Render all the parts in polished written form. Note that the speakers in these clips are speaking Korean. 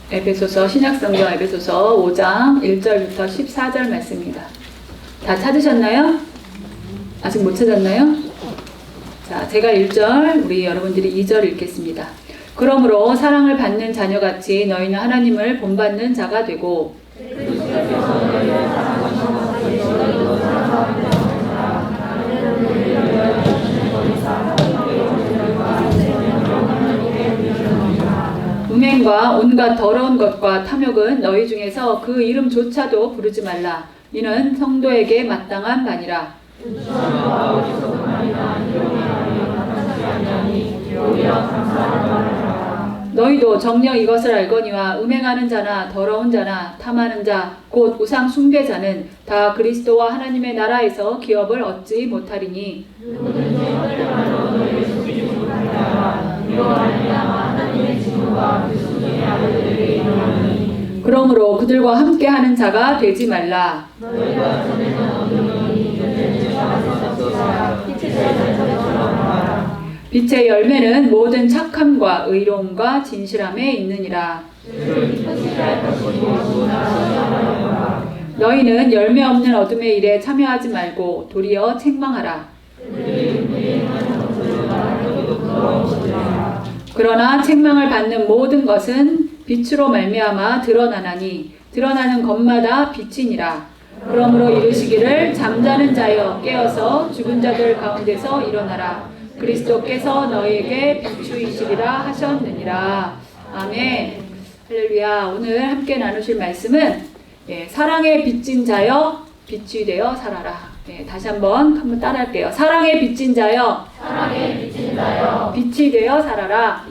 에베소서 신약성경 에베소서 5장 1절부터 14절 말씀입니다. 다 찾으셨나요? 아직 못 찾았나요? 자, 제가 1절, 우리 여러분들이 2절 읽겠습니다. 그러므로 사랑을 받는 자녀같이 너희는 하나님을 본받는 자가 되고 음행과 온갖 더러운 것과 탐욕은 너희 중에서 그 이름조차도 부르지 말라. 이는 성도에게 마땅한 바니라. 너희도 정녕 이것을 알거니와 음행하는 자나 더러운 자나 탐하는 자 곧 우상 숭배자는 다 그리스도와 하나님의 나라에서 기업을 얻지 못하리니 그러므로 그들과 함께하는 자가 되지 말라. 빛의 열매는 모든 착함과 의로움과 진실함에 있느니라. 너희는 열매 없는 어둠의 일에 참여하지 말고 도리어 책망하라. 그러나 책망을 받는 모든 것은 빛으로 말미암아 드러나나니 드러나는 것마다 빛이니라. 그러므로 이르시기를 잠자는 자여 깨어서 죽은 자들 가운데서 일어나라. 그리스도께서 너희에게 비추이시리라 하셨느니라. 아멘. 할렐루야. 오늘 함께 나누실 말씀은 사랑에 빚진 자여 빛이 되어 살아라. 다시 한번 따라할게요. 사랑에 빚진 자여 빛이 되어 살아라.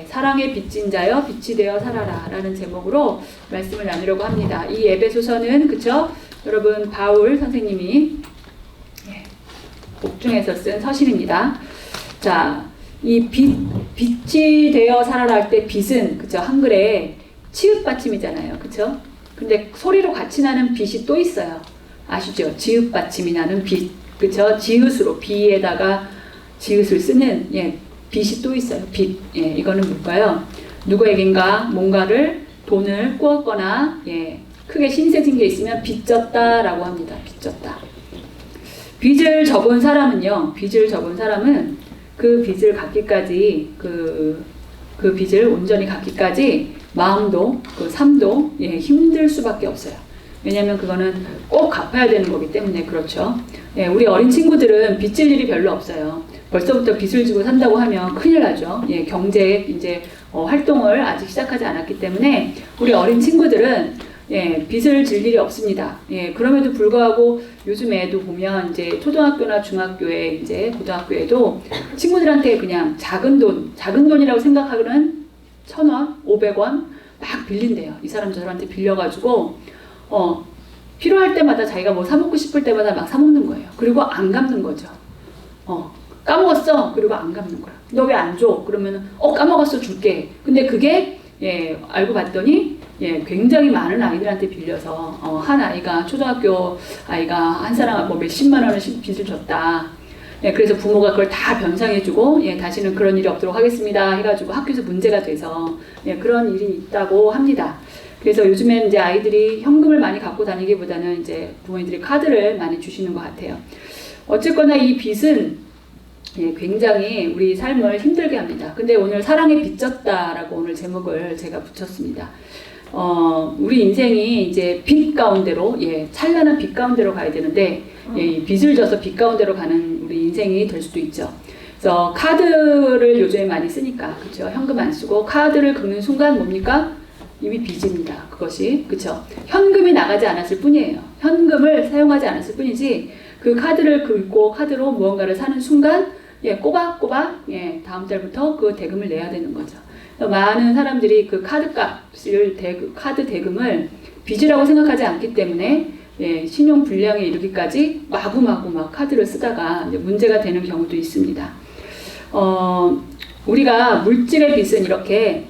사랑에 빚진 자여 빛이 되어 살아라 라는 제목으로 말씀을 나누려고 합니다. 이 에베소서는 그쵸? 여러분 바울 선생님이 복중에서 쓴 서신입니다. 자, 이 빛이 되어 살아라 할 때 빛은 그쵸? 한글에 치읓 받침이잖아요. 그쵸? 근데 소리로 같이 나는 빛이 또 있어요. 아시죠? 지읒 받침이 나는 빛. 그쵸? 지읒으로 비에다가 지읒을 쓰는 빛이 또 있어요. 빛. 이거는 뭘까요? 누구에겐가 뭔가를 돈을 꾸었거나 크게 신세진 게 있으면 빚졌다라고 합니다. 빚졌다. 빚을 접은 사람은요. 빚을 접은 사람은 그 빚을 갚기까지 그 빚을 온전히 갚기까지 마음도 삶도 힘들 수밖에 없어요. 왜냐하면 그거는 꼭 갚아야 되는 거기 때문에 그렇죠. 우리 어린 친구들은 빚질 일이 별로 없어요. 벌써부터 빚을 지고 산다고 하면 큰일 나죠. 경제 이제 활동을 아직 시작하지 않았기 때문에 우리 어린 친구들은 빚을 질 일이 없습니다. 그럼에도 불구하고 요즘에도 보면 이제 초등학교나 중학교에 이제 고등학교에도 친구들한테 그냥 작은 돈이라고 생각하고는 1,000원, 500원 막 빌린대요. 이 사람 저 사람한테 빌려가지고 필요할 때마다 자기가 뭐 사먹고 싶을 때마다 막 사먹는 거예요. 그리고 안 갚는 거죠. 까먹었어. 그리고 안 갚는 거야. 너 왜 안 줘? 그러면은 까먹었어 줄게. 근데 그게 알고 봤더니 굉장히 많은 아이들한테 빌려서 한 아이가 초등학교 아이가 한 사람 뭐 몇십만 원을 빚을 졌다. 그래서 부모가 그걸 다 변상해주고 다시는 그런 일이 없도록 하겠습니다 해가지고 학교에서 문제가 돼서 그런 일이 있다고 합니다. 그래서 요즘엔 이제 아이들이 현금을 많이 갖고 다니기보다는 이제 부모님들이 카드를 많이 주시는 것 같아요. 어쨌거나 이 빚은 굉장히 우리 삶을 힘들게 합니다. 근데 오늘 사랑에 빚졌다라고 오늘 제목을 제가 붙였습니다. 우리 인생이 이제 빛 가운데로, 찬란한 빛 가운데로 가야 되는데, 빚을 져서 빛 가운데로 가는 우리 인생이 될 수도 있죠. 그래서 카드를 요즘에 많이 쓰니까, 그쵸? 현금 안 쓰고 카드를 긁는 순간 뭡니까? 이미 빚입니다. 그것이, 그쵸? 현금이 나가지 않았을 뿐이에요. 현금을 사용하지 않았을 뿐이지, 그 카드를 긁고 카드로 무언가를 사는 순간, 꼬박꼬박, 다음 달부터 그 대금을 내야 되는 거죠. 많은 사람들이 그 카드값을, 카드 대금을 빚이라고 생각하지 않기 때문에 신용 불량에 이르기까지 마구마구 막 카드를 쓰다가 이제 문제가 되는 경우도 있습니다. 우리가 물질의 빚은 이렇게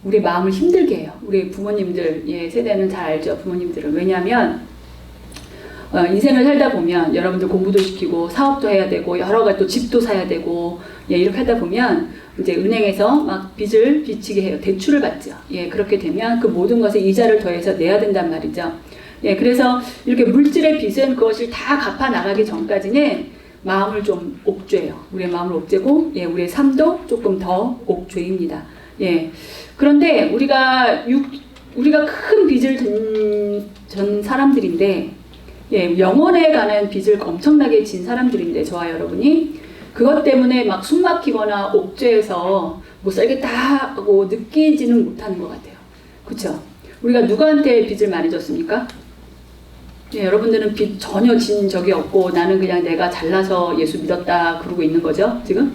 우리 마음을 힘들게 해요. 우리 부모님들 세대는 잘 알죠. 부모님들은. 왜냐하면 인생을 살다 보면 여러분들 공부도 시키고 사업도 해야 되고 여러 가지 또 집도 사야 되고 이렇게 하다 보면 이제 은행에서 막 빚을 빚지게 해요. 대출을 받죠. 예, 그렇게 되면 그 모든 것에 이자를 더해서 내야 된단 말이죠. 예, 그래서 이렇게 물질의 빚은 그것을 다 갚아 나가기 전까지는 마음을 좀 옥죄요. 우리의 마음을 옥죄고, 예, 우리의 삶도 조금 더 옥죄입니다. 예, 그런데 우리가 큰 빚을 전 사람들인데, 예, 영혼에 관한 빚을 엄청나게 진 사람들인데, 저와 여러분이 그것 때문에 막 숨 막히거나 옥죄해서 못 살겠다 하고 느끼지는 못하는 것 같아요. 그쵸? 우리가 누구한테 빚을 많이 졌습니까? 예, 여러분들은 빚 전혀 진 적이 없고 나는 그냥 내가 잘나서 예수 믿었다 그러고 있는 거죠, 지금?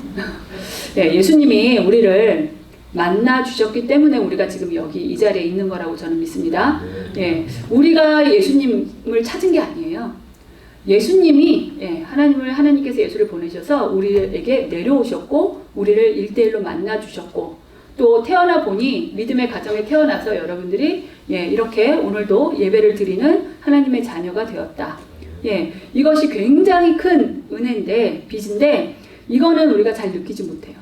예, 예수님이 우리를 만나 주셨기 때문에 우리가 지금 여기 이 자리에 있는 거라고 저는 믿습니다. 예, 우리가 예수님을 찾은 게 아니에요. 예수님이, 예, 하나님께서 예수를 보내셔서 우리에게 내려오셨고 우리를 1대1로 만나 주셨고 또 태어나 보니 믿음의 가정에 태어나서 여러분들이, 예, 이렇게 오늘도 예배를 드리는 하나님의 자녀가 되었다. 예, 이것이 굉장히 큰 은혜인데, 빚인데 이거는 우리가 잘 느끼지 못해요.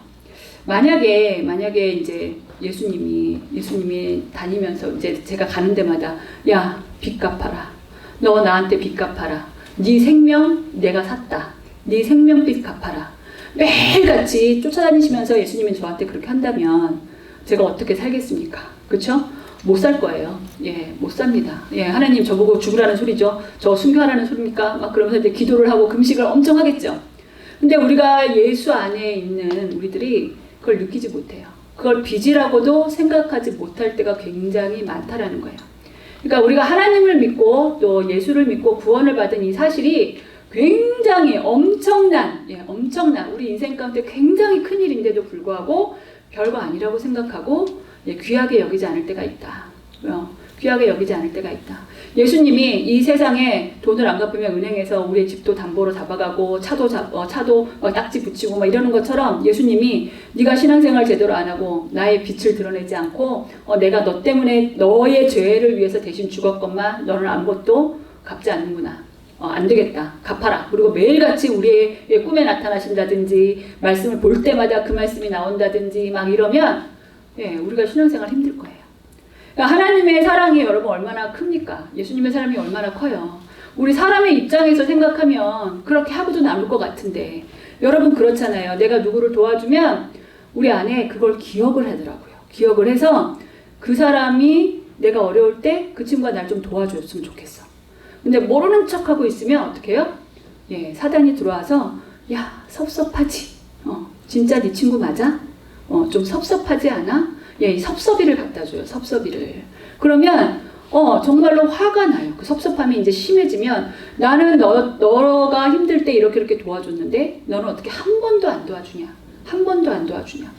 만약에 이제 예수님이 다니면서 이제 제가 가는 데마다 야, 빚 갚아라. 너 나한테 빚 갚아라. 네 생명 내가 샀다. 네 생명빚 갚아라. 매일같이 쫓아다니시면서 예수님이 저한테 그렇게 한다면 제가 어떻게 살겠습니까? 그쵸? 못 살 거예요. 예, 못 삽니다. 예, 하나님 저보고 죽으라는 소리죠. 저 순교하라는 소리입니까? 막 그러면서 이제 기도를 하고 금식을 엄청 하겠죠. 근데 우리가 예수 안에 있는 우리들이 그걸 느끼지 못해요. 그걸 빚이라고도 생각하지 못할 때가 굉장히 많다라는 거예요. 그러니까 우리가 하나님을 믿고 또 예수를 믿고 구원을 받은 이 사실이 굉장히 엄청난 우리 인생 가운데 굉장히 큰 일인데도 불구하고 별거 아니라고 생각하고, 예, 귀하게 여기지 않을 때가 있다. 귀하게 여기지 않을 때가 있다. 예수님이 이 세상에 돈을 안 갚으면 은행에서 우리의 집도 담보로 잡아가고 차도 딱지 붙이고 막 이러는 것처럼 예수님이 네가 신앙생활 제대로 안 하고 나의 빛을 드러내지 않고 내가 너 때문에 너의 죄를 위해서 대신 죽었건만 너는 아무것도 갚지 않는구나. 안 되겠다. 갚아라. 그리고 매일같이 우리의 꿈에 나타나신다든지 말씀을 볼 때마다 그 말씀이 나온다든지 막 이러면, 예, 우리가 신앙생활 힘들 거예요. 그러니까 하나님의 사랑이 여러분 얼마나 큽니까? 예수님의 사랑이 얼마나 커요. 우리 사람의 입장에서 생각하면 그렇게 하고도 남을 것 같은데 여러분 그렇잖아요. 내가 누구를 도와주면 우리 안에 그걸 기억을 하더라고요. 기억을 해서 그 사람이 내가 어려울 때 그 친구가 날 좀 도와줬으면 좋겠어. 근데 모르는 척하고 있으면 어떻게 해요? 예, 사단이 들어와서 야, 섭섭하지? 진짜 네 친구 맞아? 좀 섭섭하지 않아? 예, 이 섭섭이를 갖다 줘요. 섭섭이를. 그러면 정말로 화가 나요. 그 섭섭함이 이제 심해지면 나는 너가 힘들 때 이렇게 도와줬는데 너는 어떻게 한 번도 안 도와주냐? 한 번도 안 도와주냐?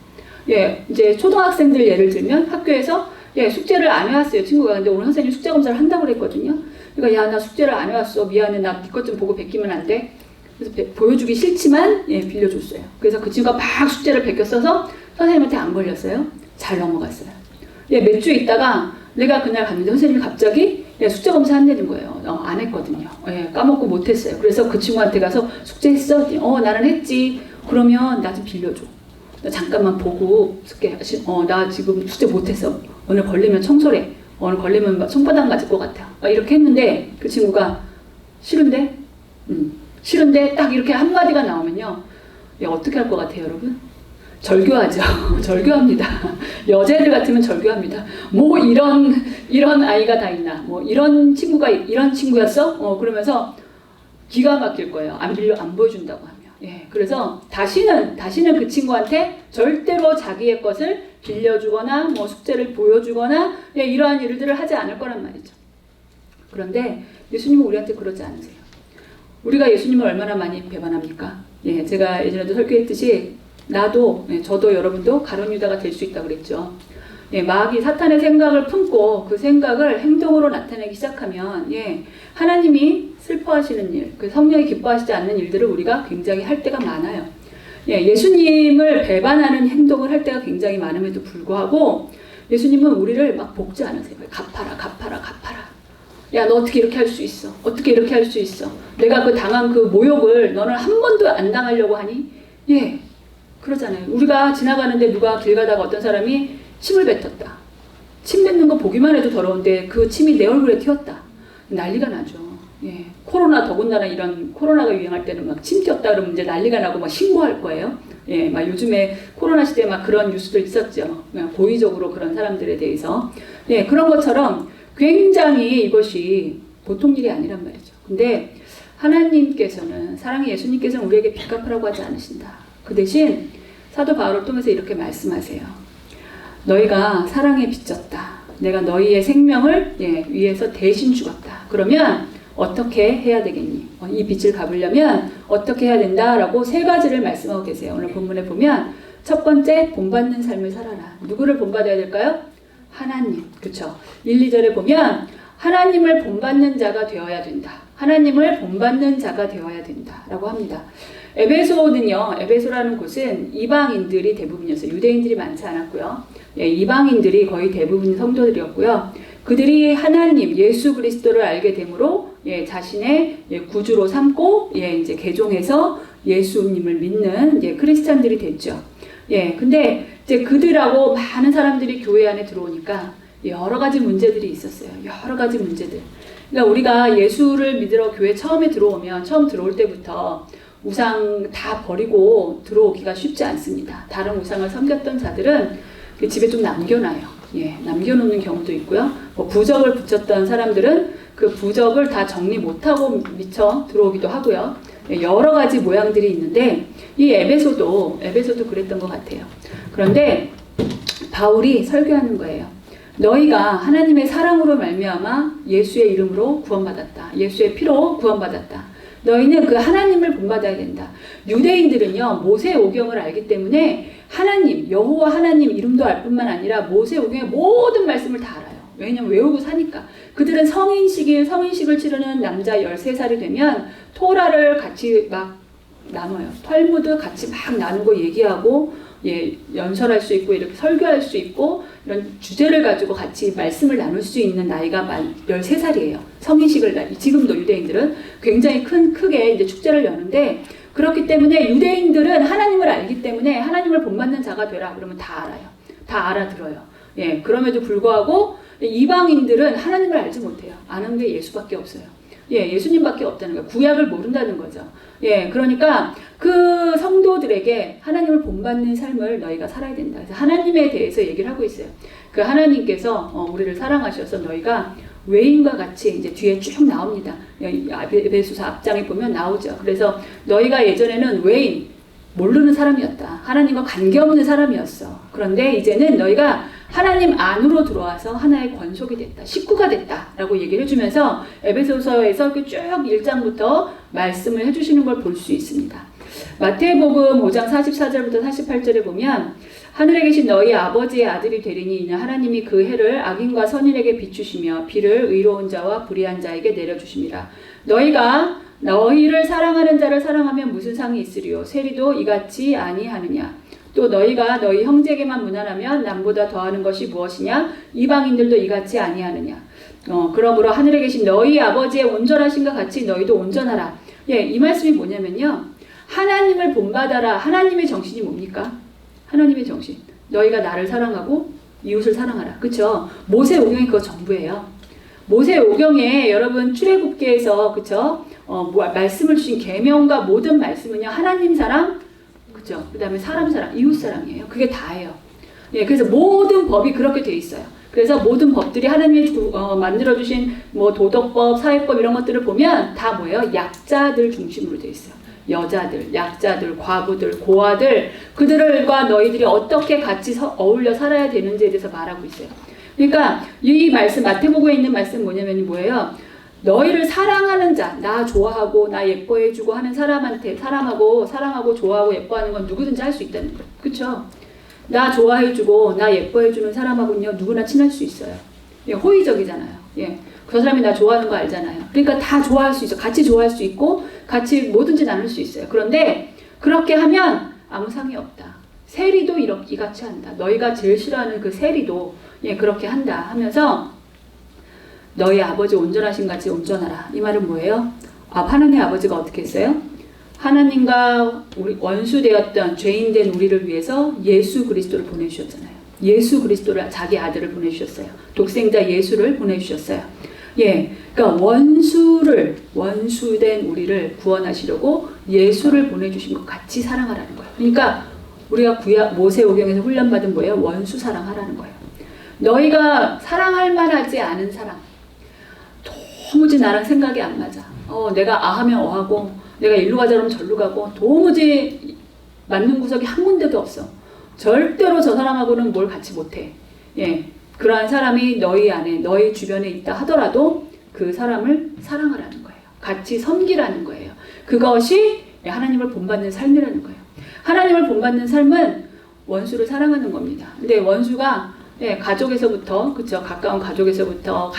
예, 이제 초등학생들 예를 들면 학교에서, 예, 숙제를 안 해왔어요. 친구가. 근데 오늘 선생님 숙제 검사를 한다고 그랬거든요. 그러니까 야, 나 숙제를 안 해왔어. 미안해. 나 네 것 좀 보고 베끼면 안 돼? 그래서 보여주기 싫지만, 예, 빌려줬어요. 그래서 그 친구가 막 숙제를 베껴 써서 선생님한테 안 걸렸어요. 잘 넘어갔어요. 예, 몇 주 있다가 내가 그날 갔는데 선생님이 갑자기, 예, 숙제 검사 한다는 거예요. 안 했거든요. 예, 까먹고 못했어요. 그래서 그 친구한테 가서 숙제했어? 나는 했지. 그러면 나 좀 빌려줘. 나 잠깐만 보고 숙제, 나 지금 숙제 못했어. 오늘 걸리면 청소래. 오늘 걸리면 손바닥 맞을 것 같아. 이렇게 했는데 그 친구가 싫은데? 싫은데 딱 이렇게 한마디가 나오면요. 예, 어떻게 할 것 같아요, 여러분? 절교하죠. 절교합니다. 여자애들 같으면 절교합니다. 뭐 이런 아이가 다 있나? 뭐 이런 친구였어? 그러면서 기가 막힐 거예요. 안 보여준다고 하면. 예, 그래서 다시는 그 친구한테 절대로 자기의 것을 빌려주거나 뭐 숙제를 보여주거나, 예, 이러한 일들을 하지 않을 거란 말이죠. 그런데 예수님은 우리한테 그러지 않으세요. 우리가 예수님을 얼마나 많이 배반합니까? 예, 제가 예전에도 설교했듯이 나도, 예, 저도 여러분도 가룟 유다가 될 수 있다고 그랬죠. 예, 마귀 사탄의 생각을 품고 그 생각을 행동으로 나타내기 시작하면, 예, 하나님이 슬퍼하시는 일, 그 성령이 기뻐하시지 않는 일들을 우리가 굉장히 할 때가 많아요. 예, 예수님을 배반하는 행동을 할 때가 굉장히 많음에도 불구하고 예수님은 우리를 막 볶지 않으세요. 갚아라. 야, 너 어떻게 이렇게 할 수 있어? 어떻게 이렇게 할 수 있어? 내가 그 당한 그 모욕을 너는 한 번도 안 당하려고 하니? 예, 그러잖아요. 우리가 지나가는데 누가 길 가다가 어떤 사람이 침을 뱉었다. 침 뱉는 거 보기만 해도 더러운데 그 침이 내 얼굴에 튀었다. 난리가 나죠. 예. 코로나 더군다나 이런 코로나가 유행할 때는 막 침 튀었다 그러면 이제 난리가 나고 막 신고할 거예요. 예, 막 요즘에 코로나 시대에 막 그런 뉴스들 있었죠. 그냥 고의적으로 그런 사람들에 대해서. 예, 그런 것처럼 굉장히 이것이 보통 일이 아니란 말이죠. 근데 하나님께서는, 사랑의 예수님께서는 우리에게 빚 갚으라고 하지 않으신다. 그 대신 사도 바울을 통해서 이렇게 말씀하세요. 너희가 사랑에 빚졌다. 내가 너희의 생명을 위해서 대신 죽었다. 그러면 어떻게 해야 되겠니? 이 빚을 갚으려면 어떻게 해야 된다라고 세 가지를 말씀하고 계세요. 오늘 본문에 보면 첫 번째, 본받는 삶을 살아라. 누구를 본받아야 될까요? 하나님. 그렇죠. 1, 2절에 보면 하나님을 본받는 자가 되어야 된다. 하나님을 본받는 자가 되어야 된다. 라고 합니다. 에베소는요, 에베소라는 곳은 이방인들이 대부분이었어요. 유대인들이 많지 않았고요. 예, 이방인들이 거의 대부분 성도들이었고요. 그들이 하나님, 예수 그리스도를 알게 되므로 자신의 구주로 삼고 이제 개종해서 예수님을 믿는 크리스찬들이 됐죠. 근데 이제 그들하고 많은 사람들이 교회 안에 들어오니까 여러 가지 문제들이 있었어요. 여러 가지 문제들. 그러니까 우리가 예수를 믿으러 교회 처음 들어올 때부터 우상 다 버리고 들어오기가 쉽지 않습니다. 다른 우상을 섬겼던 자들은 집에 좀 남겨놔요. 남겨놓는 경우도 있고요. 부적을 붙였던 사람들은 그 부적을 다 정리 못하고 미쳐 들어오기도 하고요. 여러 가지 모양들이 있는데 이 에베소도 그랬던 것 같아요. 그런데 바울이 설교하는 거예요. 너희가 하나님의 사랑으로 말미암아 예수의 이름으로 구원받았다. 예수의 피로 구원받았다. 너희는 그 하나님을 본받아야 된다. 유대인들은요, 모세오경을 알기 때문에 하나님, 여호와 하나님 이름도 알 뿐만 아니라 모세오경의 모든 말씀을 다 알아요. 왜냐면 외우고 사니까. 그들은 성인식을 치르는 남자 13살이 되면 토라를 같이 막 나눠요. 털무드 같이 막 나누고 얘기하고 연설할 수 있고 이렇게 설교할 수 있고 이런 주제를 가지고 같이 말씀을 나눌 수 있는 나이가 13살이에요. 성인식을 지금도 유대인들은 굉장히 크게 이제 축제를 여는데 그렇기 때문에 유대인들은 하나님을 알기 때문에 하나님을 본받는 자가 되라 그러면 다 알아요. 다 알아들어요. 그럼에도 불구하고 이방인들은 하나님을 알지 못해요. 아는 게 예수밖에 없어요. 예수님밖에 없다는 거예요. 구약을 모른다는 거죠. 그러니까 그 성도들에게 하나님을 본받는 삶을 너희가 살아야 된다. 그래서 하나님에 대해서 얘기를 하고 있어요. 그 하나님께서 우리를 사랑하셔서 너희가 외인과 같이 이제 뒤에 쭉 나옵니다. 에베소서 앞장에 보면 나오죠. 그래서 너희가 예전에는 외인, 모르는 사람이었다. 하나님과 관계없는 사람이었어. 그런데 이제는 너희가 하나님 안으로 들어와서 하나의 권속이 됐다. 식구가 됐다. 라고 얘기를 해주면서 에베소서에서 쭉 1장부터 말씀을 해주시는 걸 볼 수 있습니다. 마태복음 5장 44절부터 48절에 보면 하늘에 계신 너희 아버지의 아들이 되리니 이는 하나님이 그 해를 악인과 선인에게 비추시며 비를 의로운 자와 불의한 자에게 내려주심이라. 너희가 너희를 사랑하는 자를 사랑하면 무슨 상이 있으리요? 세리도 이같이 아니하느냐? 또 너희가 너희 형제에게만 무난하면 남보다 더하는 것이 무엇이냐? 이방인들도 이같이 아니하느냐? 그러므로 하늘에 계신 너희 아버지의 온전하신과 같이 너희도 온전하라. 이 말씀이 뭐냐면요. 하나님을 본받아라. 하나님의 정신이 뭡니까? 하나님의 정신. 너희가 나를 사랑하고 이웃을 사랑하라. 그쵸? 모세오경이 그거 전부예요. 모세오경에 여러분 출애굽기에서 그쵸? 말씀을 주신 계명과 모든 말씀은요. 하나님 사랑, 그죠? 그 다음에 사람 사랑, 이웃 사랑이에요. 그게 다예요. 그래서 모든 법이 그렇게 돼 있어요. 그래서 모든 법들이 하나님이 만들어주신 도덕법, 사회법 이런 것들을 보면 다 뭐예요? 약자들 중심으로 돼 있어요. 여자들, 약자들, 과부들, 고아들, 그들과 너희들이 어떻게 같이 어울려 살아야 되는지에 대해서 말하고 있어요. 그러니까 이 말씀, 마태복음에 있는 말씀 뭐예요? 너희를 사랑하는 자, 나 좋아하고 나 예뻐해주고 하는 사람하고 사랑하고 좋아하고 예뻐하는 건 누구든지 할 수 있다는 거예요. 그쵸? 나 좋아해주고 나 예뻐해주는 사람하고는요 누구나 친할 수 있어요. 호의적이잖아요. 그 사람이 나 좋아하는 거 알잖아요. 그러니까 다 좋아할 수 있어. 같이 좋아할 수 있고 같이 뭐든지 나눌 수 있어요. 그런데 그렇게 하면 아무 상이 없다. 세리도 이같이 한다. 너희가 제일 싫어하는 그 세리도 그렇게 한다 하면서 너희 아버지 온전하신 같이 온전하라. 이 말은 뭐예요? 하나님 아버지가 어떻게 했어요? 하나님과 우리 원수되었던 죄인된 우리를 위해서 예수 그리스도를 보내주셨잖아요. 예수 그리스도를 자기 아들을 보내주셨어요. 독생자 예수를 보내주셨어요. 예, 그러니까 원수된 우리를 구원하시려고 예수를 보내주신 것 같이 사랑하라는 거예요. 그러니까 우리가 모세오경에서 훈련받은 뭐예요? 원수 사랑하라는 거예요. 너희가 사랑할 만하지 않은 사람, 도무지 나랑 생각이 안 맞아. 내가 하면 하고, 내가 일로 가자 그러면 절로 가고, 도무지 맞는 구석이 한 군데도 없어. 절대로 저 사람하고는 뭘 같이 못해. 예, 그러한 사람이 너희 안에, 너희 주변에 있다 하더라도 그 사람을 사랑하라는 거예요. 같이 섬기라는 거예요. 그것이 하나님을 본받는 삶이라는 거예요. 하나님을 본받는 삶은 원수를 사랑하는 겁니다. 근데 원수가 가족에서부터, 그쵸, 가까운 가족에서부터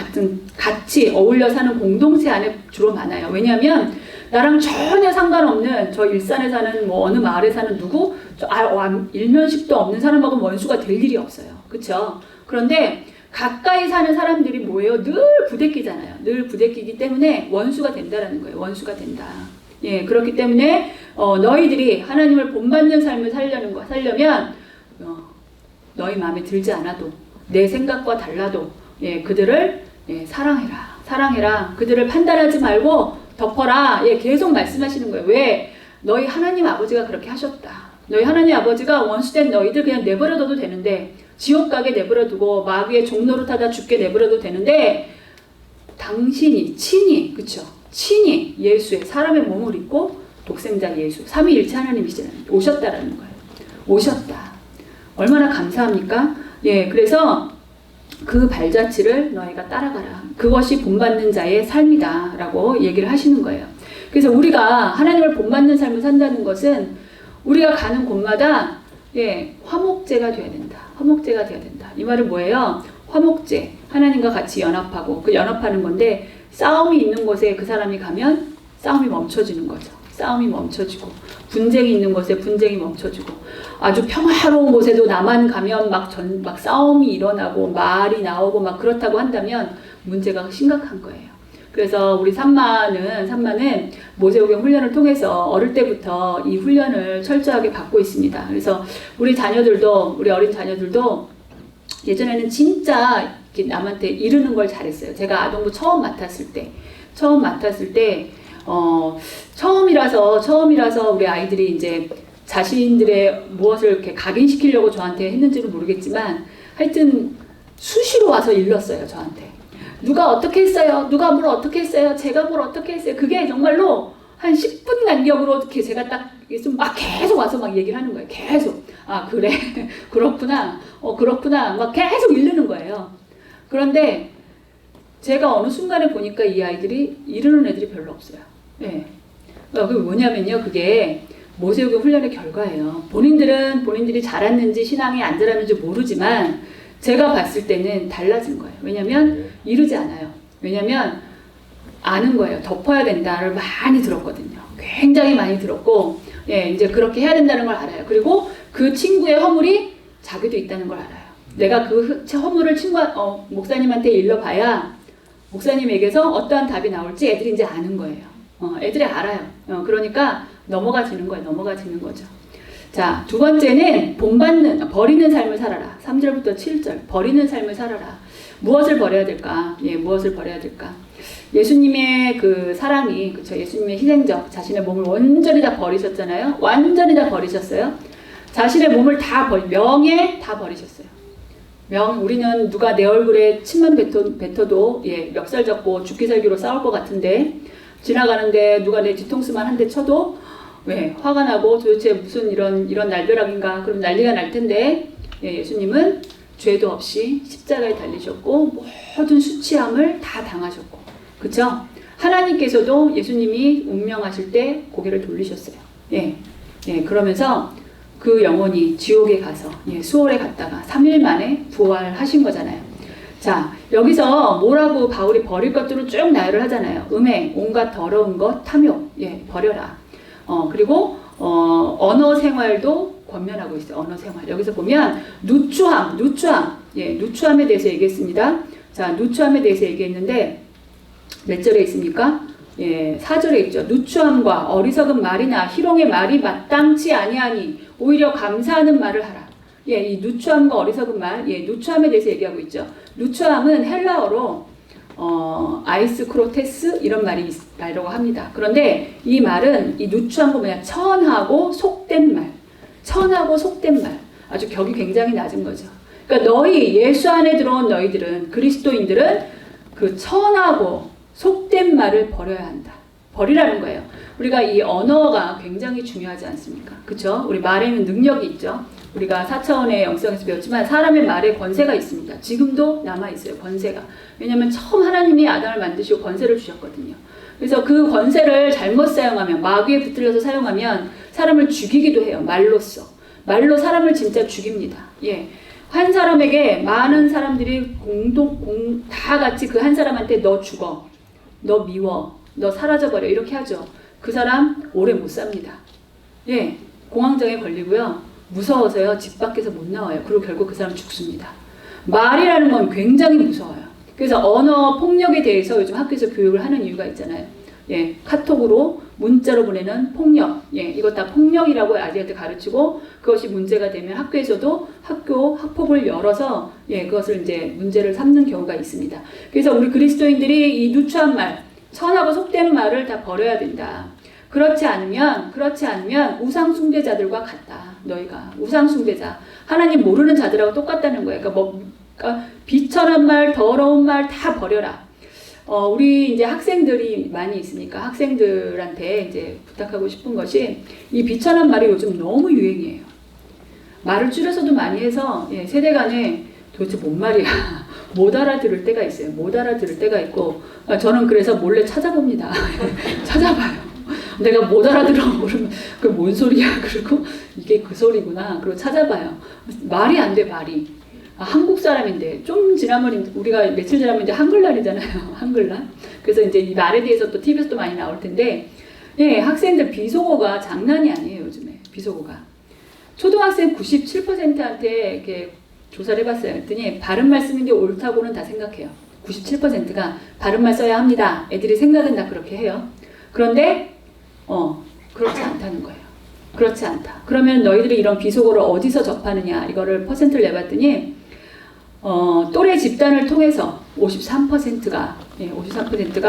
같이 어울려 사는 공동체 안에 주로 많아요. 왜냐하면 나랑 전혀 상관없는 저 일산에 사는 뭐 어느 마을에 사는 누구 일면식도 없는 사람하고는 원수가 될 일이 없어요. 그쵸? 그런데 가까이 사는 사람들이 뭐예요? 늘 부대끼잖아요. 늘 부대끼기 때문에 원수가 된다라는 거예요. 원수가 된다. 예, 그렇기 때문에 너희들이 하나님을 본받는 삶을 살려면 너희 마음에 들지 않아도 내 생각과 달라도 그들을 사랑해라. 그들을 판단하지 말고 덮어라. 계속 말씀하시는 거예요. 왜? 너희 하나님 아버지가 그렇게 하셨다. 너희 하나님 아버지가 원수된 너희들 그냥 내버려둬도 되는데, 지옥 가게 내버려두고 마귀의 종노릇 하다 죽게 내버려도 되는데, 당신이 친히 예수의 사람의 몸을 입고 독생자 예수 삼위일체 하나님이시잖아요. 오셨다라는 거예요. 오셨다. 얼마나 감사합니까? 그래서 그 발자취를 너희가 따라가라. 그것이 본받는 자의 삶이다 라고 얘기를 하시는 거예요. 그래서 우리가 하나님을 본받는 삶을 산다는 것은 우리가 가는 곳마다 화목제가 되어야 된다. 화목제가 되어야 된다. 이 말은 뭐예요? 화목제, 하나님과 같이 연합하고, 그 연합하는 건데, 싸움이 있는 곳에 그 사람이 가면 싸움이 멈춰지는 거죠. 싸움이 멈춰지고, 분쟁이 있는 곳에 분쟁이 멈춰지고, 아주 평화로운 곳에도 나만 가면 막 싸움이 일어나고 말이 나오고 막 그렇다고 한다면 문제가 심각한 거예요. 그래서 우리 산마는 모세오경 훈련을 통해서 어릴 때부터 이 훈련을 철저하게 받고 있습니다. 그래서 우리 어린 자녀들도 예전에는 진짜 남한테 이르는 걸 잘했어요. 제가 아동부 처음 맡았을 때 처음이라서 우리 아이들이 이제 자신들의 무엇을 이렇게 각인시키려고 저한테 했는지는 모르겠지만 하여튼 수시로 와서 일렀어요. 저한테. 누가 어떻게 했어요? 누가 뭘 어떻게 했어요? 제가 뭘 어떻게 했어요? 그게 정말로 한 10분 간격으로 이렇게 제가 딱 막 계속 와서 막 얘기를 하는 거예요. 계속. 그래. 그렇구나. 그렇구나. 막 계속 이르는 거예요. 그런데 제가 어느 순간에 보니까 이 아이들이 이르는 애들이 별로 없어요. 그게 뭐냐면요. 그게 모세오경 훈련의 결과예요. 본인들이 잘했는지 신앙이 안 잘했는지 모르지만 제가 봤을 때는 달라진 거예요. 왜냐면 이르지 않아요. 왜냐면 아는 거예요. 덮어야 된다를 많이 들었거든요. 굉장히 많이 들었고, 이제 그렇게 해야 된다는 걸 알아요. 그리고 그 친구의 허물이 자기도 있다는 걸 알아요. 내가 그 허물을 목사님한테 일러봐야 목사님에게서 어떠한 답이 나올지 애들이 이제 아는 거예요. 애들이 알아요. 그러니까 넘어가지는 거죠. 자, 두 번째는 버리는 삶을 살아라. 3절부터 7절. 버리는 삶을 살아라. 무엇을 버려야 될까? 무엇을 버려야 될까? 예수님의 그 사랑이, 그쵸? 예수님의 희생적, 자신의 몸을 완전히 다 버리셨잖아요. 완전히 다 버리셨어요. 자신의 몸을 명예 다 버리셨어요. 우리는 누가 내 얼굴에 침만 뱉어도 멱살 잡고 죽기 살기로 싸울 것 같은데, 지나가는데 누가 내 뒤통수만 한 대 쳐도 화가 나고 도대체 무슨 이런 날벼락인가 그럼 난리가 날 텐데, 예수님은 죄도 없이 십자가에 달리셨고 모든 수치함을 다 당하셨고, 그쵸? 하나님께서도 예수님이 운명하실 때 고개를 돌리셨어요. 그러면서 그 영혼이 지옥에 가서 수월에 갔다가 3일 만에 부활하신 거잖아요. 자, 여기서 뭐라고 바울이 버릴 것들을 쭉 나열을 하잖아요. 음행, 온갖 더러운 것, 탐욕, 버려라. 그리고 언어 생활도 권면하고 있어요. 언어 생활. 여기서 보면 누추함에 대해서 얘기했습니다. 자, 누추함에 대해서 얘기했는데 몇 절에 있습니까? 예, 4절에 있죠. 누추함과 어리석은 말이나 희롱의 말이 마땅치 아니하니 오히려 감사하는 말을 하라. 예, 이 누추함과 어리석은 말, 예, 누추함에 대해서 얘기하고 있죠. 누추함은 헬라어로 아이스크로테스 이런 말이라고 합니다. 그런데 이 말은 이 누추함과 뭐냐, 천하고 속된 말, 천하고 속된 말, 아주 격이 굉장히 낮은 거죠. 그러니까 너희 예수 안에 들어온 너희들은, 그리스도인들은 그 천하고 속된 말을 버려야 한다. 버리라는 거예요. 우리가 이 언어가 굉장히 중요하지 않습니까? 그렇죠? 우리 말에는 능력이 있죠. 우리가 4차원의 영성에서 배웠지만 사람의 말에 권세가 있습니다. 지금도 남아있어요. 권세가. 왜냐하면 처음 하나님이 아담을 만드시고 권세를 주셨거든요. 그래서 그 권세를 잘못 사용하면, 마귀에 붙들려서 사용하면 사람을 죽이기도 해요. 말로써. 말로 사람을 진짜 죽입니다. 예. 한 사람에게 많은 사람들이 다 같이 그 한 사람한테 너 죽어, 너 미워, 너 사라져버려 이렇게 하죠. 그 사람 오래 못 삽니다. 예, 공황장애 걸리고요. 무서워서요. 집 밖에서 못 나와요. 그리고 결국 그 사람 죽습니다. 말이라는 건 굉장히 무서워요. 그래서 언어 폭력에 대해서 요즘 학교에서 교육을 하는 이유가 있잖아요. 예, 카톡으로 문자로 보내는 폭력, 예, 이것 다 폭력이라고 아이들한테 가르치고 그것이 문제가 되면 학교에서도 학폭을 열어서 예, 그것을 이제 문제를 삼는 경우가 있습니다. 그래서 우리 그리스도인들이 이 누추한 말, 천하고 속된 말을 다 버려야 된다. 그렇지 않으면 우상 숭배자들과 같다. 너희가 우상 숭배자, 하나님 모르는 자들하고 똑같다는 거예요. 그러니까 비천한 말, 더러운 말 다 버려라. 우리 이제 학생들이 많이 있으니까 학생들한테 이제 부탁하고 싶은 것이, 이 비천한 말이 요즘 너무 유행이에요. 말을 줄여서도 많이 해서 예, 세대 간에 도대체 뭔 말이야 못 알아들을 때가 있어요. 못 알아들을 때가 있고, 저는 그래서 몰래 찾아봅니다. 찾아봐요. 내가 못 알아들어 모르면 그 뭔 소리야. 그리고 이게 그 소리구나. 그리고 찾아봐요. 말이 안 돼, 말이. 한국 사람인데 좀 지나면, 우리가 며칠 지나면 이제 한글날이잖아요. 한글날. 그래서 이제 이 말에 대해서 또 TV에서도 많이 나올 텐데, 예, 학생들 비속어가 장난이 아니에요. 요즘에 비속어가. 초등학생 97%한테 이렇게 조사를 해봤어요. 그랬더니 바른말 쓰는 게 옳다고는 다 생각해요. 97%가 바른말 써야 합니다. 애들이 생각은 다 그렇게 해요. 그런데 그렇지 않다는 거예요. 그렇지 않다. 그러면 너희들이 이런 비속어를 어디서 접하느냐, 이거를 퍼센트를 내봤더니 또래 집단을 통해서 53%가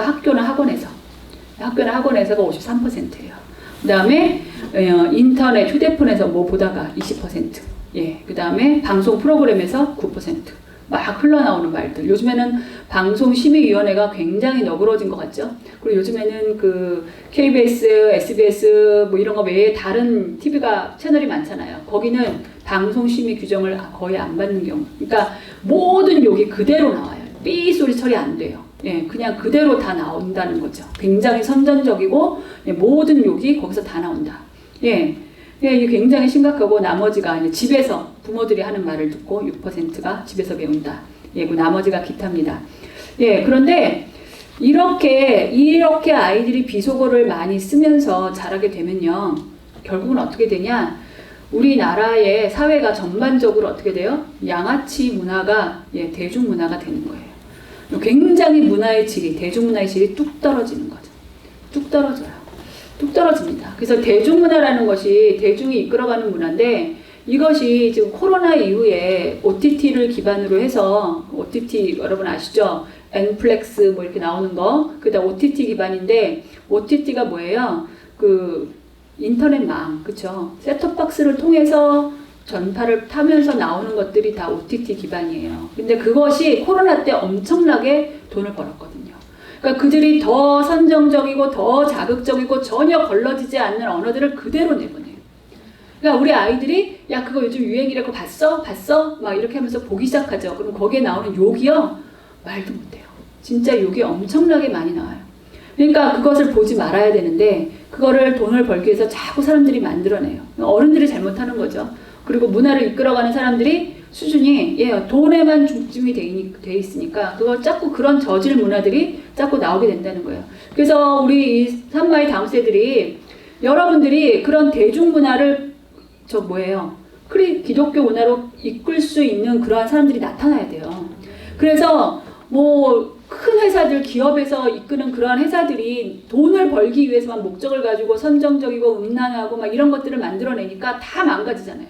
학교나 학원에서가 53%예요. 그 다음에 인터넷, 휴대폰에서 뭐 보다가 20%, 예, 그 다음에 방송 프로그램에서 9%, 막 흘러나오는 말들. 요즘에는 방송심의위원회가 굉장히 너그러진 것 같죠? 그리고 요즘에는 그 KBS, SBS 뭐 이런 거 외에 다른 TV가 채널이 많잖아요. 거기는 방송심의 규정을 거의 안 받는 경우. 그러니까 모든 욕이 그대로 나와요. 삐 소리 처리 안 돼요. 예, 그냥 그대로 다 나온다는 거죠. 굉장히 선전적이고, 예, 모든 욕이 거기서 다 나온다. 예. 예, 이게 굉장히 심각하고, 나머지가 이제 집에서 부모들이 하는 말을 듣고 6%가 집에서 배운다. 예, 그 나머지가 기타입니다. 예, 그런데 이렇게 아이들이 비속어를 많이 쓰면서 자라게 되면요, 결국은 어떻게 되냐? 우리나라의 사회가 전반적으로 어떻게 돼요? 양아치 문화가, 예, 대중문화가 되는 거예요. 굉장히 문화의 질이, 대중문화의 질이 뚝 떨어지는 거죠. 뚝 떨어져요. 뚝 떨어집니다. 그래서 대중문화라는 것이 대중이 이끌어가는 문화인데, 이것이 지금 코로나 이후에 OTT를 기반으로 해서, OTT 여러분 아시죠? 엔플렉스 뭐 이렇게 나오는 거, 그다음 OTT 기반인데, OTT가 뭐예요? 그 인터넷망, 그쵸? 셋톱박스를 통해서 전파를 타면서 나오는 것들이 다 OTT 기반이에요. 근데 그것이 코로나 때 엄청나게 돈을 벌었거든요. 그러니까 그들이 더 선정적이고 더 자극적이고 전혀 걸러지지 않는 언어들을 그대로 내보내요. 그러니까 우리 아이들이, 야, 그거 요즘 유행이라고 봤어? 막 이렇게 하면서 보기 시작하죠. 그럼 거기에 나오는 욕이요, 말도 못해요. 진짜 욕이 엄청나게 많이 나와요. 그러니까 그것을 보지 말아야 되는데, 그거를 돈을 벌기 위해서 자꾸 사람들이 만들어내요. 어른들이 잘못하는 거죠. 그리고 문화를 이끌어가는 사람들이 수준이, 예, 돈에만 중심이 돼 있으니까 그걸 자꾸, 그런 저질 문화들이 자꾸 나오게 된다는 거예요. 그래서 우리 이 산마이 다음 세대들이, 여러분들이 그런 대중문화를 기독교 문화로 이끌 수 있는 그러한 사람들이 나타나야 돼요. 그래서 뭐 큰 회사들, 기업에서 이끄는 그러한 회사들이 돈을 벌기 위해서만 목적을 가지고 선정적이고 음란하고 막 이런 것들을 만들어내니까 다 망가지잖아요.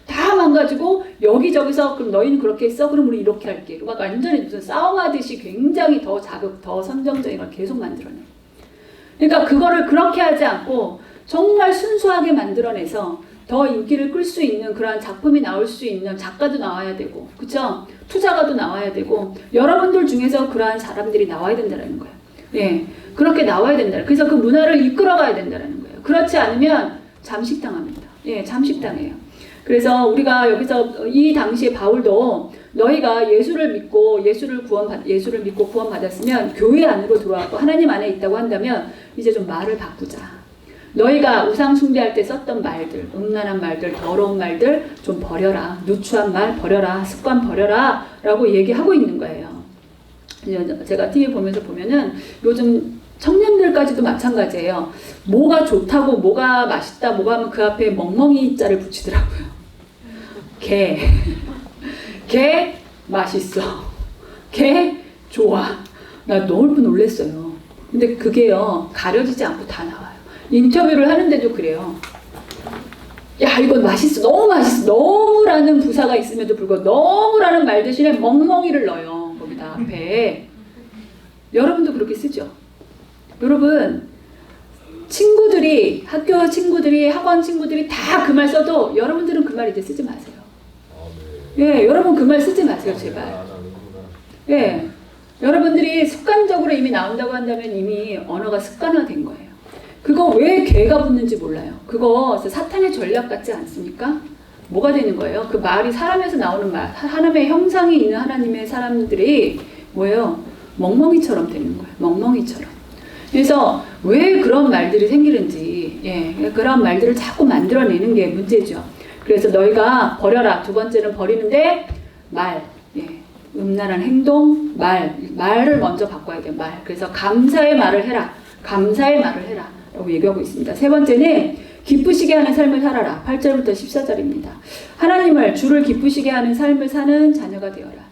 다 망가지고 여기저기서 그럼 너희는 그렇게 했어? 그럼 우리 이렇게 할게. 막 완전히 무슨 싸움하듯이 굉장히 더 자극, 더 선정적인 걸 계속 만들어내. 그러니까 그거를 그렇게 하지 않고 정말 순수하게 만들어내서 더 인기를 끌 수 있는 그러한 작품이 나올 수 있는 작가도 나와야 되고, 그쵸? 투자가도 나와야 되고, 여러분들 중에서 그러한 사람들이 나와야 된다는 거예요. 예, 그렇게 나와야 된다. 그래서 그 문화를 이끌어가야 된다는 거예요. 그렇지 않으면 잠식당합니다. 예, 잠식당해요. 그래서 우리가 여기서 이 당시에 바울도 너희가 예수를 믿고 예수를 믿고 구원받았으면 교회 안으로 들어왔고 하나님 안에 있다고 한다면 이제 좀 말을 바꾸자. 너희가 우상 숭배할 때 썼던 말들, 음란한 말들, 더러운 말들 좀 버려라. 누추한 말 버려라. 습관 버려라. 라고 얘기하고 있는 거예요. 제가 TV 보면서 보면은 요즘 청년들까지도 마찬가지예요. 뭐가 좋다고, 뭐가 맛있다, 뭐가 하면 그 앞에 멍멍이 자를 붙이더라고요. 개 맛있어. 개 좋아. 나 너무 놀랬어요. 근데 그게요, 가려지지 않고 다 나와요. 인터뷰를 하는데도 그래요. 야, 이건 맛있어. 너무 맛있어. 너무라는 부사가 있음에도 불구하고 너무라는 말 대신에 멍멍이를 넣어요. 거기다 앞에. 여러분도 그렇게 쓰죠? 여러분, 친구들이, 학교 친구들이, 학원 친구들이 다 그 말 써도 여러분들은 그 말 이제 쓰지 마세요. 예, 여러분 그 말 쓰지 마세요, 제발. 예, 여러분들이 습관적으로 이미 나온다고 한다면 이미 언어가 습관화된 거예요. 그거 왜 개가 붙는지 몰라요. 그거 사탄의 전략 같지 않습니까? 뭐가 되는 거예요? 그 말이 사람에서 나오는 말, 하나님의 형상이 있는 하나님의 사람들이 뭐예요? 멍멍이처럼 되는 거예요. 멍멍이처럼. 그래서 왜 그런 말들이 생기는지, 예, 그런 말들을 자꾸 만들어내는 게 문제죠. 그래서 너희가 버려라. 두 번째는 버리는데 말, 예, 음란한 행동, 말을 먼저 바꿔야 돼요. 말. 그래서 감사의 말을 해라. 감사의 말을 해라. 라고 얘기하고 있습니다. 세 번째는 기쁘시게 하는 삶을 살아라. 8절부터 14절입니다. 하나님을, 주를 기쁘시게 하는 삶을 사는 자녀가 되어라.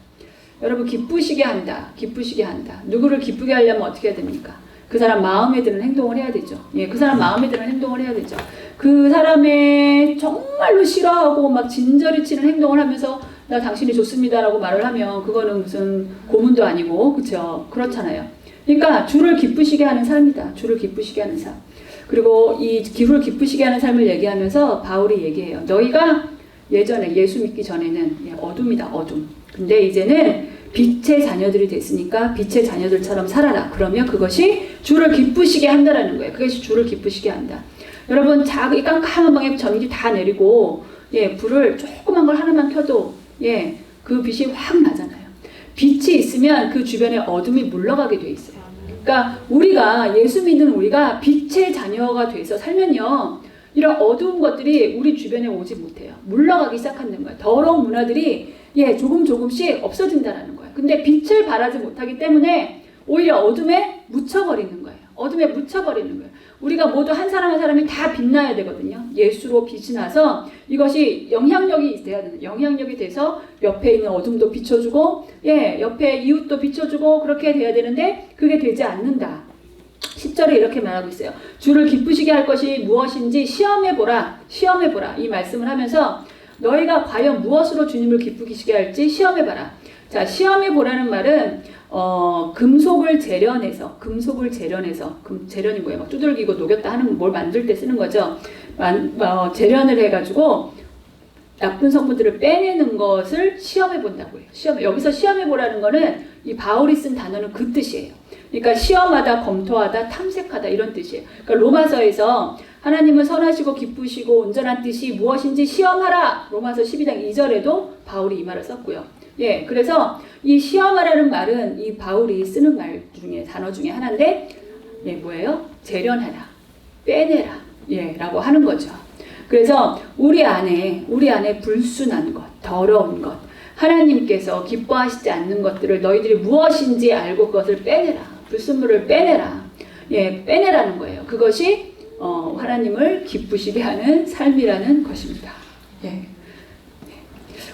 여러분, 기쁘시게 한다. 기쁘시게 한다. 누구를 기쁘게 하려면 어떻게 해야 됩니까? 그 사람 마음에 드는 행동을 해야 되죠. 예, 그 사람 마음에 드는 행동을 해야 되죠. 그 사람의 정말로 싫어하고 막 진저리 치는 행동을 하면서 나 당신이 좋습니다라고 말을 하면 그거는 무슨 고문도 아니고, 그렇죠? 그렇잖아요. 그러니까 주를 기쁘시게 하는 삶이다. 주를 기쁘시게 하는 삶. 그리고 이 주를 기쁘시게 하는 삶을 얘기하면서 바울이 얘기해요. 너희가 예전에 예수 믿기 전에는 어둠이다. 어둠. 근데 이제는 빛의 자녀들이 됐으니까 빛의 자녀들처럼 살아라. 그러면 그것이 주를 기쁘시게 한다라는 거예요. 그것이 주를 기쁘시게 한다. 여러분, 자기 깜깜한 방에 전기 다 내리고, 예, 불을 조그만 걸 하나만 켜도, 예, 그 빛이 확 나잖아요. 빛이 있으면 그 주변에 어둠이 물러가게 돼 있어요. 그러니까 우리가, 예수 믿는 우리가 빛의 자녀가 돼서 살면요, 이런 어두운 것들이 우리 주변에 오지 못해요. 물러가기 시작하는 거예요. 더러운 문화들이, 예, 조금씩 없어진다는 거예요. 근데 빛을 발하지 못하기 때문에 오히려 어둠에 묻혀버리는 거예요. 어둠에 묻혀버리는 거예요. 우리가 모두 한 사람 한 사람이 다 빛나야 되거든요. 예수로 빛이 나서 이것이 영향력이 돼야 되는, 영향력이 돼서 옆에 있는 어둠도 비춰주고, 예, 옆에 이웃도 비춰주고, 그렇게 돼야 되는데 그게 되지 않는다. 10절에 이렇게 말하고 있어요. 주를 기쁘시게 할 것이 무엇인지 시험해보라. 시험해보라. 이 말씀을 하면서 너희가 과연 무엇으로 주님을 기쁘시게 할지 시험해봐라. 자, 시험해보라는 말은 금속을 재련해서, 재련이 뭐예요? 막 두들기고 녹였다 하는 뭘 만들 때 쓰는 거죠. 재련을 해가지고 나쁜 성분들을 빼내는 것을 시험해 본다고 해요. 여기서 시험해 보라는 거는 이 바울이 쓴 단어는 그 뜻이에요. 그러니까 시험하다, 검토하다, 탐색하다 이런 뜻이에요. 그러니까 로마서에서 하나님은 선하시고 기쁘시고 온전한 뜻이 무엇인지 시험하라. 로마서 12장 2절에도 바울이 이 말을 썼고요. 예, 그래서 이 시험하라는 말은 이 바울이 쓰는 말 중에, 단어 중에 하나인데, 예, 뭐예요? 재련하라, 빼내라, 예, 라고 하는 거죠. 그래서 우리 안에 불순한 것, 더러운 것, 하나님께서 기뻐하시지 않는 것들을 너희들이 무엇인지 알고 그것을 빼내라. 불순물을 빼내라. 예, 빼내라는 거예요. 그것이 하나님을 기쁘시게 하는 삶이라는 것입니다. 예.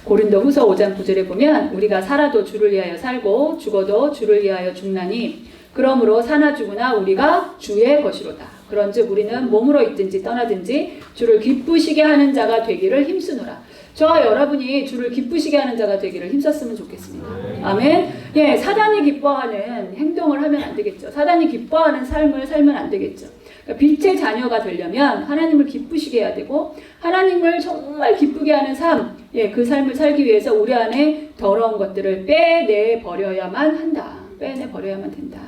고린도 후서 5장 9절에 보면 우리가 살아도 주를 위하여 살고 죽어도 주를 위하여 죽나니 그러므로 사나 죽으나 우리가 주의 것이로다. 그런즉 우리는 몸으로 있든지 떠나든지 주를 기쁘시게 하는 자가 되기를 힘쓰노라. 저와 여러분이 주를 기쁘시게 하는 자가 되기를 힘썼으면 좋겠습니다. 아멘. 예, 사단이 기뻐하는 행동을 하면 안 되겠죠. 사단이 기뻐하는 삶을 살면 안 되겠죠. 그러니까 빛의 자녀가 되려면 하나님을 기쁘시게 해야 되고 하나님을 정말 기쁘게 하는 삶, 예, 그 삶을 살기 위해서 우리 안에 더러운 것들을 빼내 버려야만 한다. 빼내 버려야만 된다.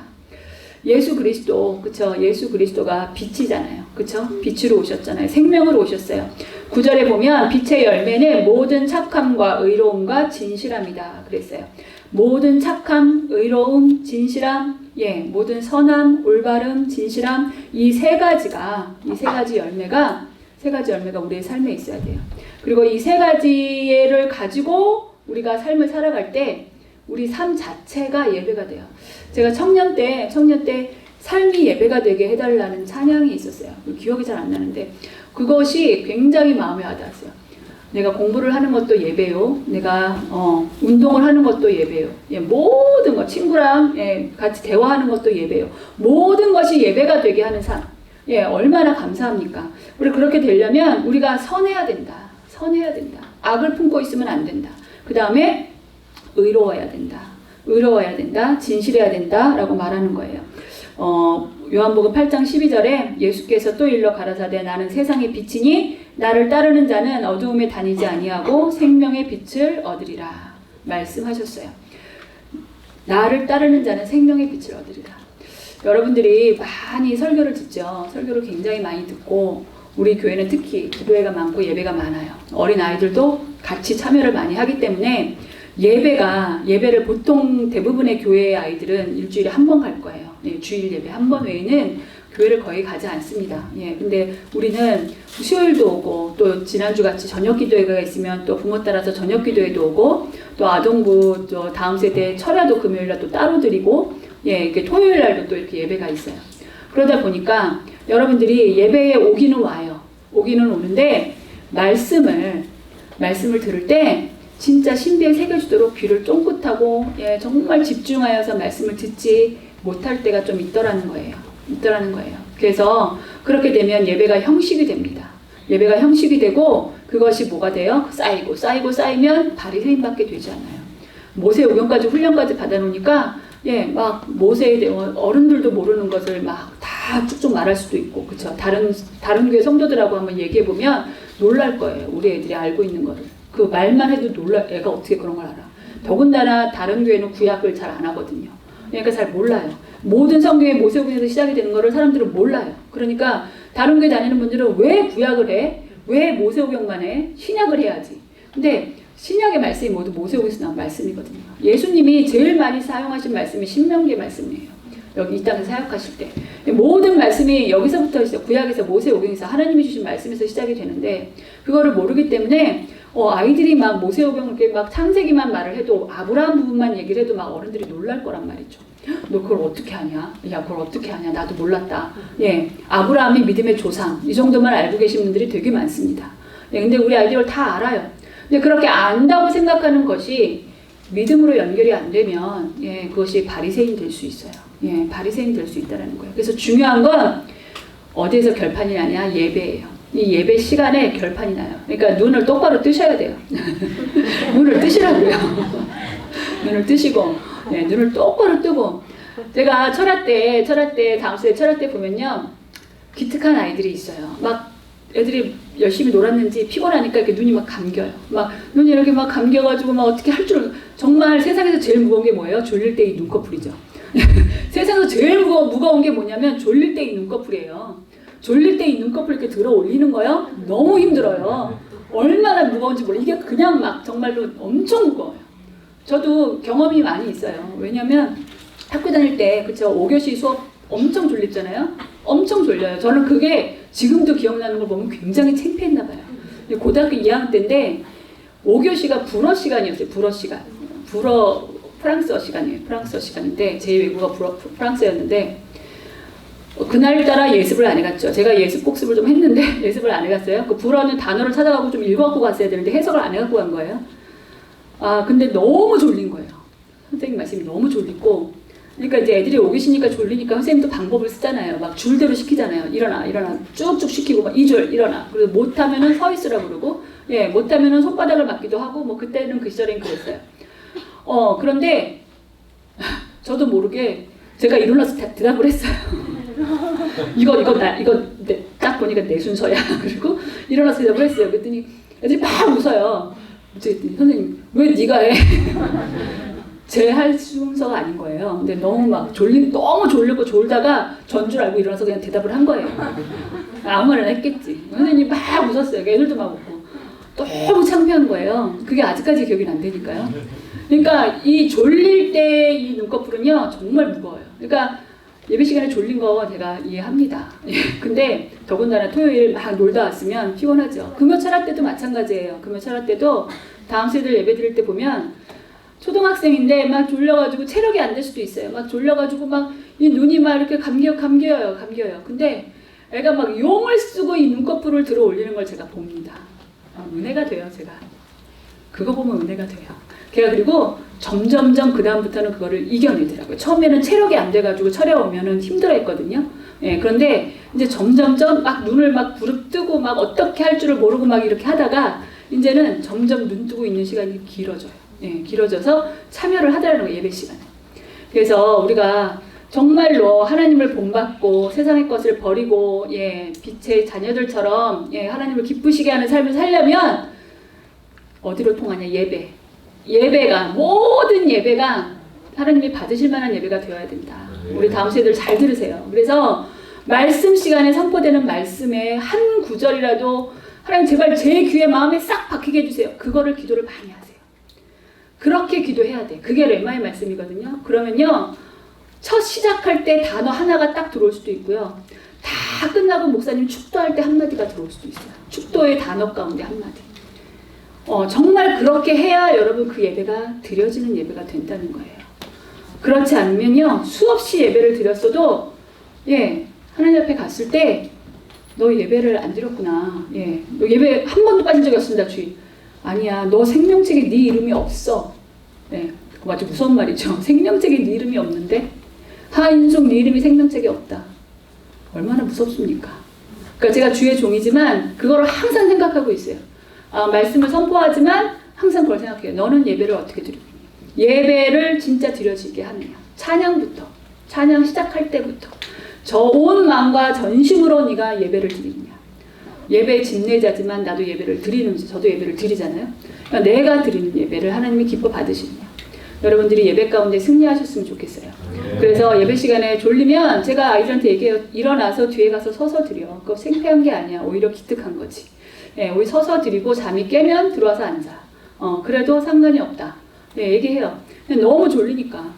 예수 그리스도, 그쵸? 예수 그리스도가 빛이잖아요. 그쵸? 빛으로 오셨잖아요. 생명으로 오셨어요. 9절에 보면 빛의 열매는 모든 착함과 의로움과 진실함이다. 그랬어요. 모든 착함, 의로움, 진실함, 예, 모든 선함, 올바름, 진실함, 이 세 가지 열매가 우리의 삶에 있어야 돼요. 그리고 이 세 가지를 가지고 우리가 삶을 살아갈 때 우리 삶 자체가 예배가 돼요. 제가 청년 때 삶이 예배가 되게 해달라는 찬양이 있었어요. 기억이 잘 안 나는데 그것이 굉장히 마음에 와닿았어요. 내가 공부를 하는 것도 예배요. 내가 운동을 하는 것도 예배요. 예, 모든 것, 친구랑 같이 대화하는 것도 예배요. 모든 것이 예배가 되게 하는 삶. 예, 얼마나 감사합니까? 우리 그렇게 되려면 우리가 선해야 된다. 선해야 된다. 악을 품고 있으면 안 된다. 그 다음에 의로워야 된다. 의로워야 된다. 진실해야 된다. 라고 말하는 거예요. 요한복음 8장 12절에 예수께서 또 일러 가라사대 나는 세상의 빛이니 나를 따르는 자는 어두움에 다니지 아니하고 생명의 빛을 얻으리라 말씀하셨어요. 나를 따르는 자는 생명의 빛을 얻으리라. 여러분들이 많이 설교를 듣죠. 설교를 굉장히 많이 듣고 우리 교회는 특히 기도회가 많고 예배가 많아요. 어린 아이들도 같이 참여를 많이 하기 때문에 예배를 보통 대부분의 교회의 아이들은 일주일에 한 번 갈 거예요. 예, 주일 예배 한 번 외에는 교회를 거의 가지 않습니다. 예, 근데 우리는 수요일도 오고 또 지난주 같이 저녁 기도회가 있으면 또 부모 따라서 저녁 기도회도 오고 또 아동부 또 다음 세대 철야도 금요일날 또 따로 드리고 예, 이렇게 토요일 날도 또 이렇게 예배가 있어요. 그러다 보니까 여러분들이 예배에 오기는 와요. 오기는 오는데 말씀을 들을 때 진짜 신비에 새겨주도록 귀를 쫑긋하고 예, 정말 집중하여서 말씀을 듣지 못할 때가 좀 있더라는 거예요. 그래서 그렇게 되면 예배가 형식이 됩니다. 예배가 형식이 되고 그것이 뭐가 돼요? 쌓이면 바리새인밖에 되지 않아요. 모세오경까지 훈련까지 받아놓으니까 예, 막 모세에 대한 어른들도 모르는 것을 막 다 쭉쭉 말할 수도 있고, 그쵸? 다른 교회 성도들하고 한번 얘기해 보면 놀랄 거예요. 우리 애들이 알고 있는 거를. 그 말만 해도 애가 어떻게 그런 걸 알아. 더군다나 다른 교회는 구약을 잘 안 하거든요. 그러니까 잘 몰라요. 모든 성경의 모세오경에서 시작이 되는 거를 사람들은 몰라요. 그러니까 다른 교회 다니는 분들은 왜 구약을 해? 왜 모세오경만 해? 신약을 해야지. 근데 신약의 말씀이 모두 모세오경에서 나온 말씀이거든요. 예수님이 제일 많이 사용하신 말씀이 신명기의 말씀이에요. 여기 이 땅에서 사역하실 때 모든 말씀이 여기서부터 구약에서 모세오경에서 하나님이 주신 말씀에서 시작이 되는데 그거를 모르기 때문에 아이들이 막 모세오경 이렇게 막 창세기만 말을 해도 아브라함 부분만 얘기를 해도 막 어른들이 놀랄 거란 말이죠. 너 그걸 어떻게 하냐? 야, 그걸 어떻게 하냐? 나도 몰랐다. 예, 아브라함이 믿음의 조상 이 정도만 알고 계신 분들이 되게 많습니다. 예, 근데 우리 아이들 다 알아요. 근데 그렇게 안다고 생각하는 것이 믿음으로 연결이 안 되면 예, 그것이 바리새인 될 수 있어요. 예, 바리새인 될 수 있다는 거예요. 그래서 중요한 건 어디에서 결판이 나냐? 예배예요. 이 예배 시간에 결판이 나요. 그러니까 눈을 똑바로 뜨셔야 돼요. 눈을 뜨시라고요. 눈을 뜨시고 예, 눈을 똑바로 뜨고 제가 철학 때 다음 주에 철학 때 보면요 기특한 아이들이 있어요. 막 애들이 열심히 놀았는지 피곤하니까 이렇게 눈이 막 감겨요. 막 눈이 이렇게 막 감겨가지고 막 어떻게 할 줄 정말 세상에서 제일 무거운 게 뭐예요? 졸릴 때 이 눈꺼풀이죠. 세상에서 제일 무거운 게 뭐냐면 졸릴 때 이 눈꺼풀이에요. 졸릴 때 이 눈꺼풀 이렇게 들어 올리는 거요? 너무 힘들어요. 얼마나 무거운지 몰라. 이게 그냥 막 정말로 엄청 무거워요. 저도 경험이 많이 있어요. 왜냐면 학교 다닐 때 그쵸 5교시 수업 엄청 졸립잖아요. 엄청 졸려요. 저는 그게 지금도 기억나는 걸 보면 굉장히 창피했나 봐요. 고등학교 2학년 때인데 5교시가 불어 시간이었어요. 불어 시간. 프랑스어 시간이에요. 프랑스어 시간인데 제 외국어가 프랑스였는데 그날따라 예습을 안 해갔죠. 제가 예습 복습을 좀 했는데 예습을 안 해갔어요. 그 불어는 단어를 찾아가고 좀 읽어갖고 갔어야 되는데 해석을 안 해갖고 간 거예요. 근데 너무 졸린 거예요. 선생님 말씀이 너무 졸리고. 그러니까 이제 애들이 오기 쉬니까 졸리니까 선생님도 방법을 쓰잖아요. 막 줄대로 시키잖아요. 일어나, 일어나. 쭉쭉 시키고, 막 2줄 일어나. 그리고 못하면은 서 있으라고 그러고, 예, 못하면은 손바닥을 맞기도 하고, 뭐 그때는 그 시절엔 그랬어요. 그런데 저도 모르게 제가 일어나서 대답을 했어요. 이거 딱 보니까 내 순서야. 그리고 일어나서 대답을 했어요. 그랬더니 애들이 막 웃어요. 선생님, 왜 네가 해? 제 할 순서가 아닌 거예요. 근데 너무 졸리고 졸다가 전 줄 알고 일어나서 그냥 대답을 한 거예요. 아무 말이나 했겠지. 선생님이 막 웃었어요. 애들도 막 웃고. 너무 창피한 거예요. 그게 아직까지 기억이 안 되니까요. 그러니까 이 졸릴 때 이 눈꺼풀은요, 정말 무거워요. 그러니까 예배 시간에 졸린 거 제가 이해합니다. 근데 더군다나 토요일 막 놀다 왔으면 피곤하죠. 금요 철학 때도 마찬가지예요. 금요 철학 때도 다음 세들 예배 드릴 때 보면 초등학생인데 막 졸려가지고 체력이 안 될 수도 있어요. 막 졸려가지고 막 이 눈이 막 이렇게 감겨요. 근데 애가 막 용을 쓰고 이 눈꺼풀을 들어 올리는 걸 제가 봅니다. 은혜가 돼요, 제가. 그거 보면 은혜가 돼요. 걔가 그리고 점점점 그 다음부터는 그거를 이겨내더라고요. 처음에는 체력이 안 돼가지고 철에 오면은 힘들어했거든요. 예, 그런데 이제 점점점 막 눈을 막 부릅뜨고 막 어떻게 할 줄을 모르고 막 이렇게 하다가 이제는 점점 눈 뜨고 있는 시간이 길어져요. 예, 길어져서 참여를 하더라는 거예요, 예배 시간에. 그래서 우리가 정말로 하나님을 본받고 세상의 것을 버리고, 예, 빛의 자녀들처럼, 예, 하나님을 기쁘시게 하는 삶을 살려면 어디로 통하냐? 예배가, 모든 예배가 하나님이 받으실 만한 예배가 되어야 된다. 우리 다음 세대들 잘 들으세요. 그래서 말씀 시간에 선포되는 말씀의 한 구절이라도 하나님 제발 제 귀에 마음에 싹 박히게 해주세요. 그거를 기도를 많이 하세요. 그렇게 기도해야 돼. 그게 레마의 말씀이거든요. 그러면요, 첫 시작할 때 단어 하나가 딱 들어올 수도 있고요. 다 끝나고 목사님 축도할 때 한마디가 들어올 수도 있어요. 축도의 단어 가운데 한마디. 정말 그렇게 해야 여러분 그 예배가 드려지는 예배가 된다는 거예요. 그렇지 않으면요, 수없이 예배를 드렸어도, 예, 하나님 앞에 갔을 때 너 예배를 안 드렸구나. 예, 너 예배 한 번도 빠진 적이 없습니다, 주인. 아니야, 너 생명책에 네 이름이 없어. 예, 그거 아주 무서운 말이죠. 생명책에 네 이름이 없는데 하인숙 네 이름이 생명책에 없다. 얼마나 무섭습니까? 그러니까 제가 주의 종이지만 그거를 항상 생각하고 있어요. 말씀을 선포하지만 항상 그걸 생각해요. 너는 예배를 어떻게 드리고 있냐? 예배를 진짜 드려지게 하느냐? 찬양부터, 찬양 시작할 때부터 저 온 마음과 전심으로 네가 예배를 드리느냐? 예배의 집례자지만 나도 예배를 드리는지, 저도 예배를 드리잖아요. 그러니까 내가 드리는 예배를 하나님이 기뻐 받으시느냐? 여러분들이 예배 가운데 승리하셨으면 좋겠어요. 그래서 예배 시간에 졸리면 제가 아이들한테 얘기해요. 일어나서 뒤에 가서 서서 드려. 그거 창피한 게 아니야. 오히려 기특한 거지. 예, 우리 서서 드리고 잠이 깨면 들어와서 앉아. 그래도 상관이 없다. 예, 얘기해요. 너무 졸리니까.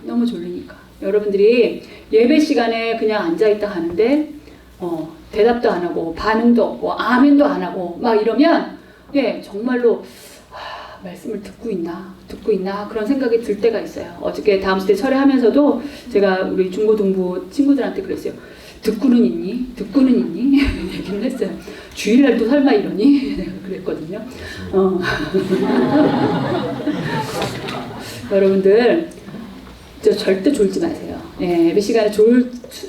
여러분들이 예배 시간에 그냥 앉아있다 가는데, 대답도 안 하고, 반응도 없고, 아멘도 안 하고, 막 이러면, 예, 정말로, 말씀을 듣고 있나 그런 생각이 들 때가 있어요. 어저께 다음 주에 철회하면서도 제가 우리 중고등부 친구들한테 그랬어요. 듣고는 있니? 얘기를 했어요. 주일날도 설마 이러니? 그랬거든요. 여러분들 저 절대 졸지 마세요. 예, 예배 시간에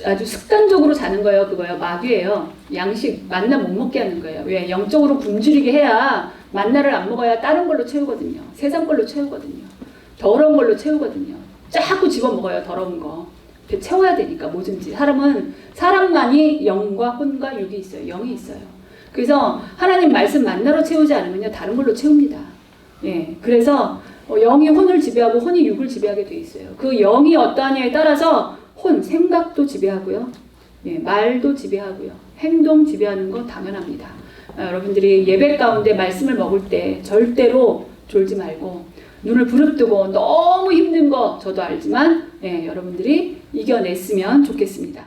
아주 습관적으로 자는 거예요. 그거요. 마귀예요. 양식 만나 못 먹게 하는 거예요. 왜? 영적으로 굶주리게 해야 만나를 안 먹어야 다른 걸로 채우거든요. 세상 걸로 채우거든요. 더러운 걸로 채우거든요. 자꾸 집어먹어요. 더러운 거. 배 채워야 되니까 뭐든지. 사람만이 영과 혼과 육이 있어요. 영이 있어요. 그래서 하나님 말씀 만나로 채우지 않으면요, 다른 걸로 채웁니다. 예, 그래서 영이 혼을 지배하고 혼이 육을 지배하게 돼 있어요. 그 영이 어떠하냐에 따라서 생각도 지배하고요, 예, 말도 지배하고요, 행동 지배하는 거 당연합니다. 여러분들이 예배 가운데 말씀을 먹을 때 절대로 졸지 말고 눈을 부릅뜨고 너무 힘든 거 저도 알지만, 예, 여러분들이 이겨냈으면 좋겠습니다.